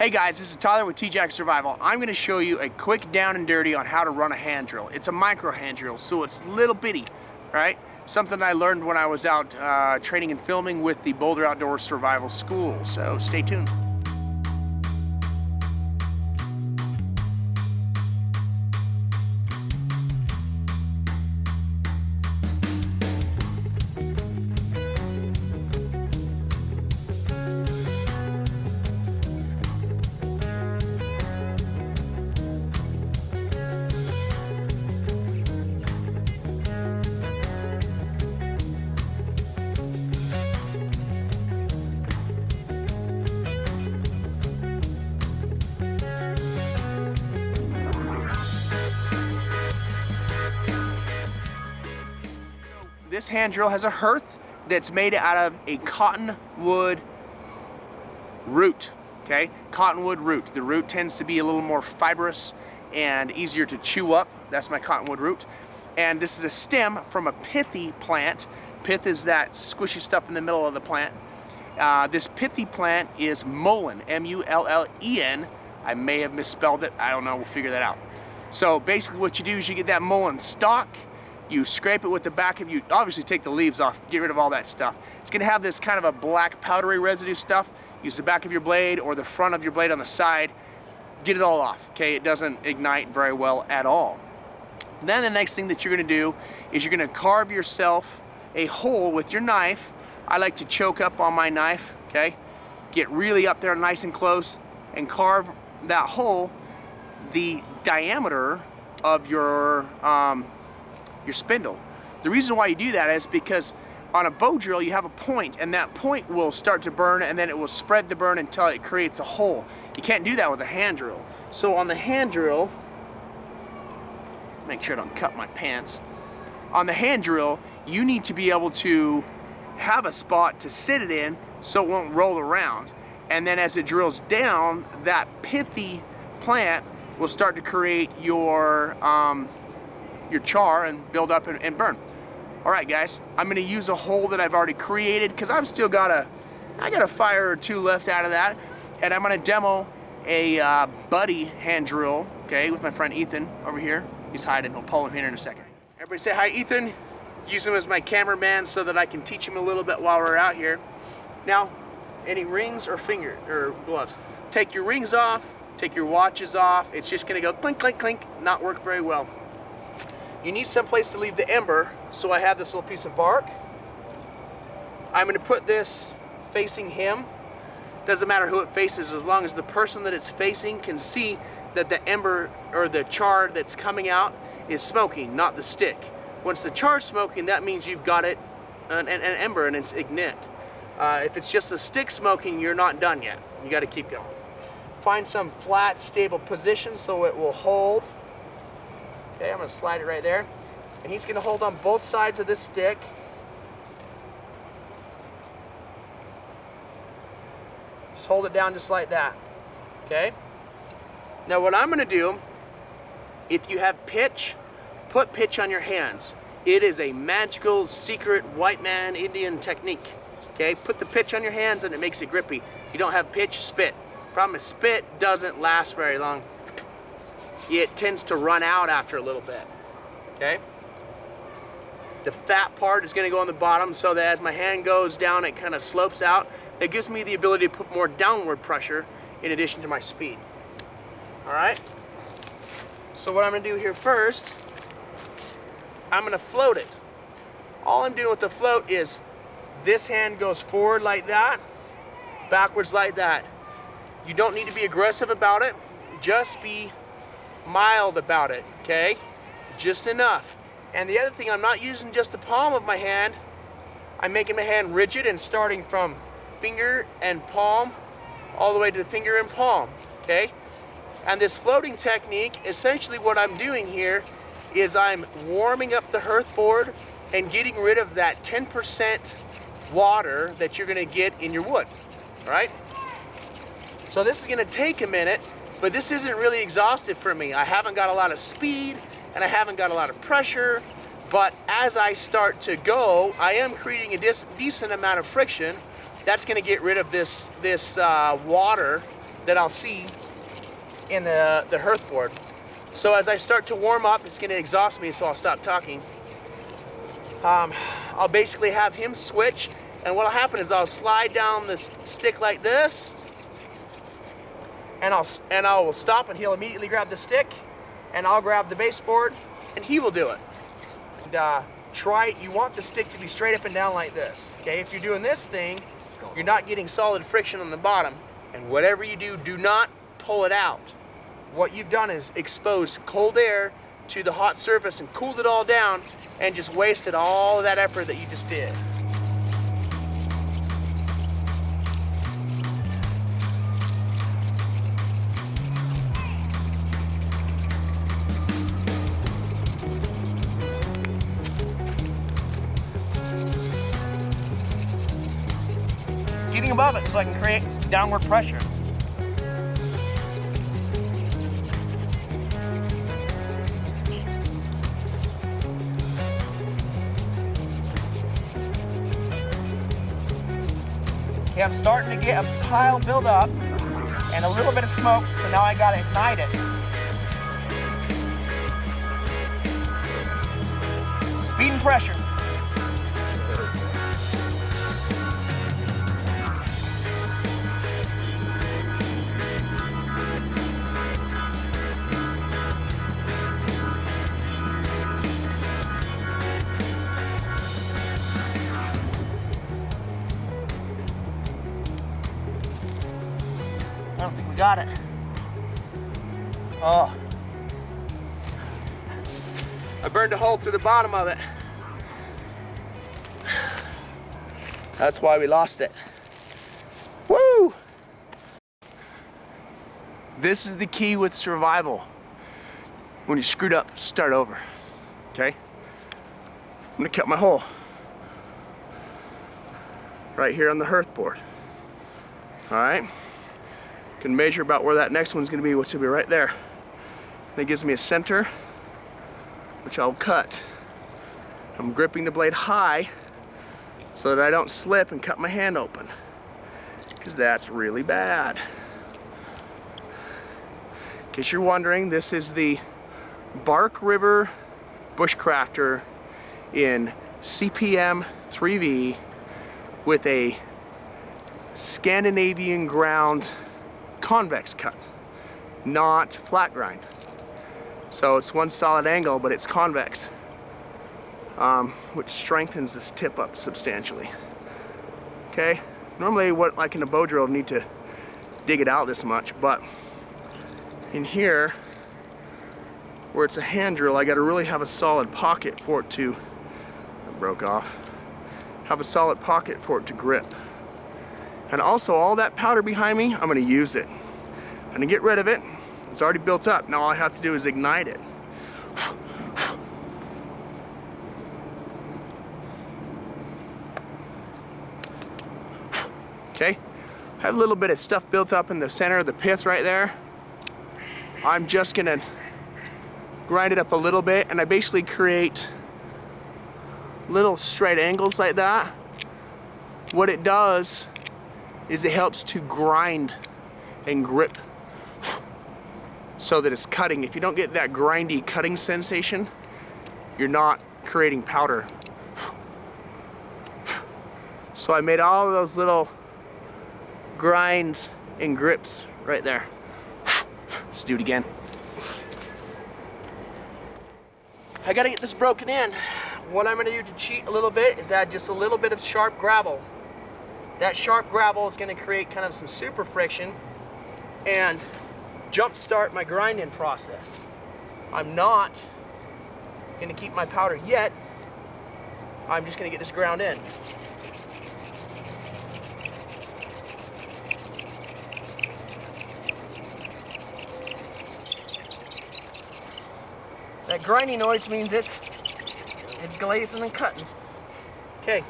Hey guys, this is Tyler with TJack Survival. I'm going to show you a quick down and dirty on how to run a hand drill. It's a micro hand drill, so it's little bitty, right? Something I learned when I was out training and filming with the Boulder Outdoor Survival School, so stay tuned. This hand drill has a hearth that's made out of a cottonwood root, okay? Cottonwood root. The root tends to be a little more fibrous and easier to chew up. That's my cottonwood root. And this is a stem from a pithy plant. Pith is that squishy stuff in the middle of the plant. This pithy plant is mullein, M-U-L-L-E-N. I may have misspelled it. I don't know. We'll figure that out. So basically what you do is you get that mullein stalk. You scrape it with the back of you, obviously take the leaves off, get rid of all that stuff. It's gonna have this kind of a black powdery residue stuff. Use the back of your blade or the front of your blade on the side. Get it all off, okay? It doesn't ignite very well at all. Then the next thing that you're gonna do is you're gonna carve yourself a hole with your knife. I like to choke up on my knife, okay? Get really up there nice and close and carve that hole the diameter of your spindle. The reason why you do that is because on a bow drill you have a point, and that point will start to burn, and then it will spread the burn until it creates a hole. You can't do that with a hand drill. So on the hand drill, make sure I don't cut my pants. On the hand drill, you need to be able to have a spot to sit it in so it won't roll around. And then as it drills down, that pithy plant will start to create your char and build up and burn. All right, guys, I'm gonna use a hole that I've already created because I've still got a fire or two left out of that, and I'm gonna demo a buddy hand drill, okay, with my friend Ethan over here. He's hiding. I'll pull him here in a second. Everybody say hi, Ethan. Use him as my cameraman so that I can teach him a little bit while we're out here. Now, any rings or gloves? Take your rings off. Take your watches off. It's just gonna go clink, clink, clink. Not work very well. You need some place to leave the ember, so I have this little piece of bark. I'm going to put this facing him. Doesn't matter who it faces, as long as the person that it's facing can see that the ember or the char that's coming out is smoking, not the stick. Once the char's smoking, that means you've got it an ember and it's ignite. If it's just a stick smoking, you're not done yet. You got to keep going. Find some flat, stable position so it will hold. Okay, I'm going to slide it right there. And he's going to hold on both sides of this stick. Just hold it down just like that. Okay? Now what I'm going to do, if you have pitch, put pitch on your hands. It is a magical, secret, white man Indian technique. Okay? Put the pitch on your hands and it makes it grippy. If you don't have pitch, spit. Problem is spit doesn't last very long. It tends to run out after a little bit, okay? The fat part is gonna go on the bottom so that as my hand goes down, it kind of slopes out. It gives me the ability to put more downward pressure in addition to my speed. All right? So what I'm gonna do here first, I'm gonna float it. All I'm doing with the float is this hand goes forward like that, backwards like that. You don't need to be aggressive about it, just be mild about it, okay? Just enough. And the other thing, I'm not using just the palm of my hand. I'm making my hand rigid and starting from finger and palm all the way to the finger and palm, okay? And this floating technique, essentially what I'm doing here is I'm warming up the hearth board and getting rid of that 10% water that you're gonna get in your wood, all right? So this is gonna take a minute, but this isn't really exhaustive for me. I haven't got a lot of speed and I haven't got a lot of pressure, but as I start to go, I am creating a decent amount of friction that's going to get rid of this water that I'll see in the hearth board. So as I start to warm up, it's going to exhaust me, so I'll stop talking. I'll basically have him switch, and what'll happen is I'll slide down this stick like this, and I will stop, and he'll immediately grab the stick, and I'll grab the baseboard, and he will do it. And, you want the stick to be straight up and down like this. Okay, if you're doing this thing, you're not getting solid friction on the bottom, and whatever you do, do not pull it out. What you've done is exposed cold air to the hot surface and cooled it all down, and just wasted all of that effort that you just did. Getting above it so I can create downward pressure. Okay, I'm starting to get a pile build up and a little bit of smoke, so now I gotta ignite it. Speed and pressure. I don't think we got it. Oh. I burned a hole through the bottom of it. That's why we lost it. Woo! This is the key with survival. When you screwed up, start over. Okay? I'm gonna cut my hole. Right here on the hearth board. Alright? Can measure about where that next one's going to be, which will be right there. That gives me a center, which I'll cut. I'm gripping the blade high so that I don't slip and cut my hand open, because that's really bad. In case you're wondering, this is the Bark River Bushcrafter in CPM 3V with a Scandinavian ground convex cut, not flat grind. So it's one solid angle, but it's convex, which strengthens this tip up substantially. Okay, normally what, like in a bow drill, need to dig it out this much, but in here, where it's a hand drill, I gotta really have a solid pocket for it to, it broke off, have a solid pocket for it to grip. And also, all that powder behind me, I'm gonna use it. I'm gonna get rid of it. It's already built up. Now all I have to do is ignite it. Okay, I have a little bit of stuff built up in the center of the pith right there. I'm just gonna grind it up a little bit, and I basically create little straight angles like that. What it does is it helps to grind and grip so that it's cutting. If you don't get that grindy cutting sensation, you're not creating powder. So I made all of those little grinds and grips right there. Let's do it again. I gotta get this broken in. What I'm gonna do to cheat a little bit is add just a little bit of sharp gravel. That sharp gravel is going to create kind of some super friction and jumpstart my grinding process. I'm not going to keep my powder yet. I'm just going to get this ground in. That grinding noise means it's glazing and cutting. Okay.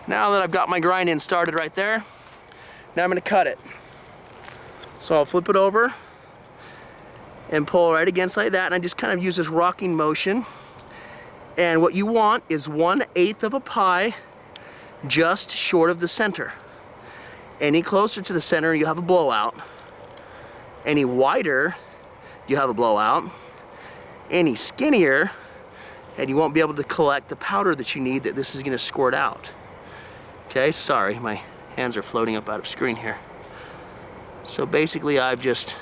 Now that I've got my grinding started right there, now I'm going to cut it. So I'll flip it over and pull right against like that, and I just kind of use this rocking motion, And what you want is 1/8 of a pie just short of the center. Any closer to the center, you have a blowout. Any wider, you have a blowout. Any skinnier, and you won't be able to collect the powder that you need that this is going to squirt out. Okay, sorry, my hands are floating up out of screen here. So basically I've just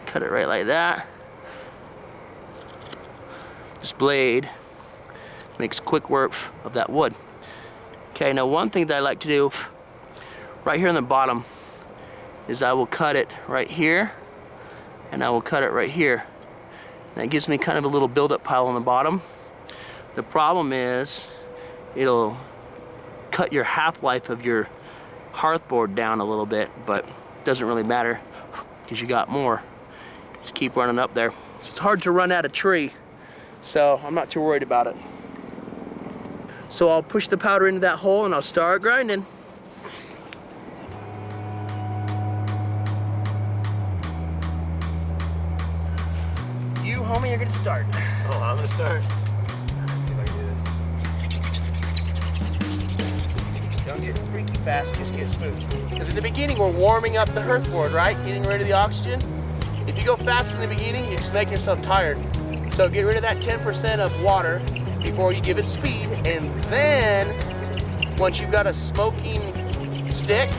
cut it right like that. This blade makes quick work of that wood. Okay, now one thing that I like to do right here on the bottom is I will cut it right here, and I will cut it right here. That gives me kind of a little buildup pile on the bottom. The problem is it'll cut your half-life of your hearthboard down a little bit, but it doesn't really matter because you got more. Just keep running up there. It's hard to run out of tree, so I'm not too worried about it. So I'll push the powder into that hole and I'll start grinding. You, homie, you're gonna start. Oh, I'm gonna start. Let's see if I can do this. Don't get freaky fast, just get smooth. Because in the beginning, we're warming up the hearthboard, right? Getting rid of the oxygen. If you go fast in the beginning, you're just making yourself tired. So get rid of that 10% of water before you give it speed, and then once you've got a smoking stick,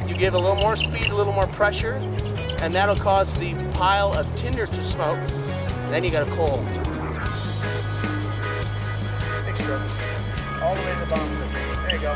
you give a little more speed, a little more pressure, and that'll cause the pile of tinder to smoke. Then you got a coal. Big stroke. All the way to the bottom. There you go.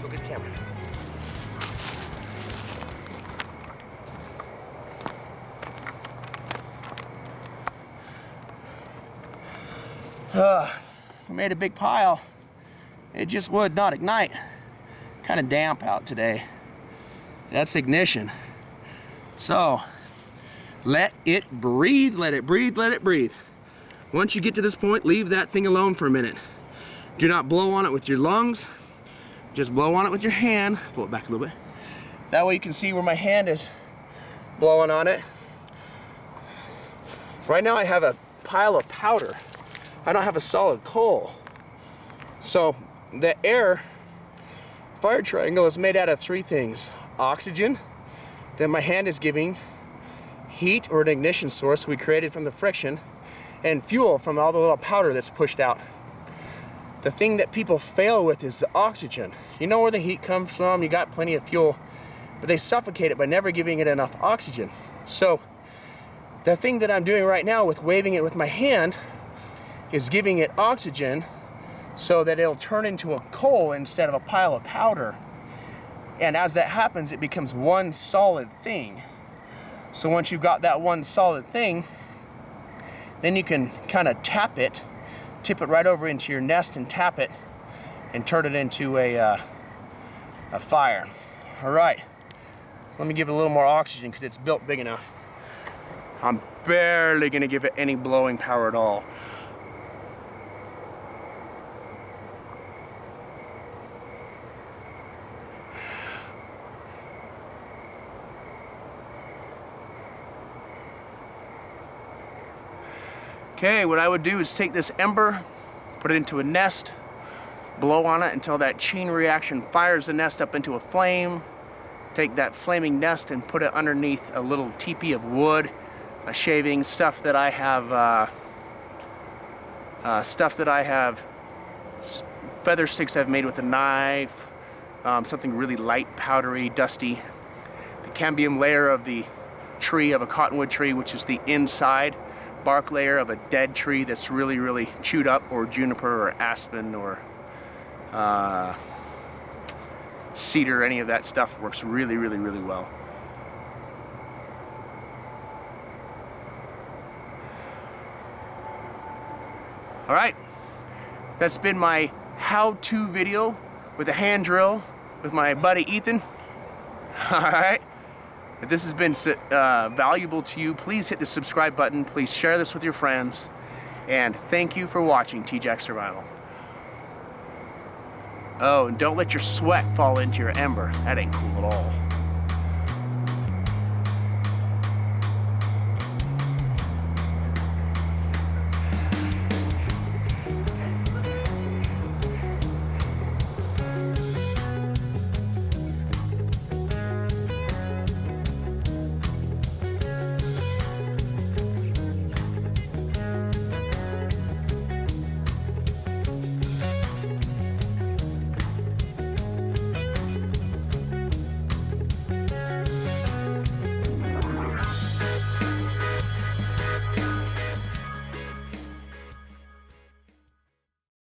Look at the camera. We made a big pile. It just would not ignite. Kind of damp out today. That's ignition. So let it breathe, let it breathe, let it breathe. Once you get to this point, leave that thing alone for a minute. Do not blow on it with your lungs. Just blow on it with your hand. Pull it back a little bit. That way you can see where my hand is blowing on it. Right now I have a pile of powder. I don't have a solid coal. So the air fire triangle is made out of 3 things. Oxygen, then my hand is giving heat or an ignition source we created from the friction, and fuel from all the little powder that's pushed out. The thing that people fail with is the oxygen. You know where the heat comes from, you got plenty of fuel, but they suffocate it by never giving it enough oxygen. So the thing that I'm doing right now with waving it with my hand is giving it oxygen so that it'll turn into a coal instead of a pile of powder. And as that happens, it becomes one solid thing. So once you've got that one solid thing, then you can kind of tap it, tip it right over into your nest and tap it and turn it into a fire. All right, let me give it a little more oxygen because it's built big enough. I'm barely gonna give it any blowing power at all. Okay, what I would do is take this ember, put it into a nest, blow on it until that chain reaction fires the nest up into a flame. Take that flaming nest and put it underneath a little teepee of wood, a shaving, stuff that I have, feather sticks I've made with a knife, something really light, powdery, dusty. The cambium layer of the tree, of a cottonwood tree, which is the inside bark layer of a dead tree that's really, really chewed up, or juniper or aspen or cedar, any of that stuff works really, really, really well. All right, that's been my how-to video with a hand drill with my buddy Ethan. All right, if this has been valuable to you, please hit the subscribe button. Please share this with your friends. And thank you for watching TJack Survival. Oh, and don't let your sweat fall into your ember. That ain't cool at all.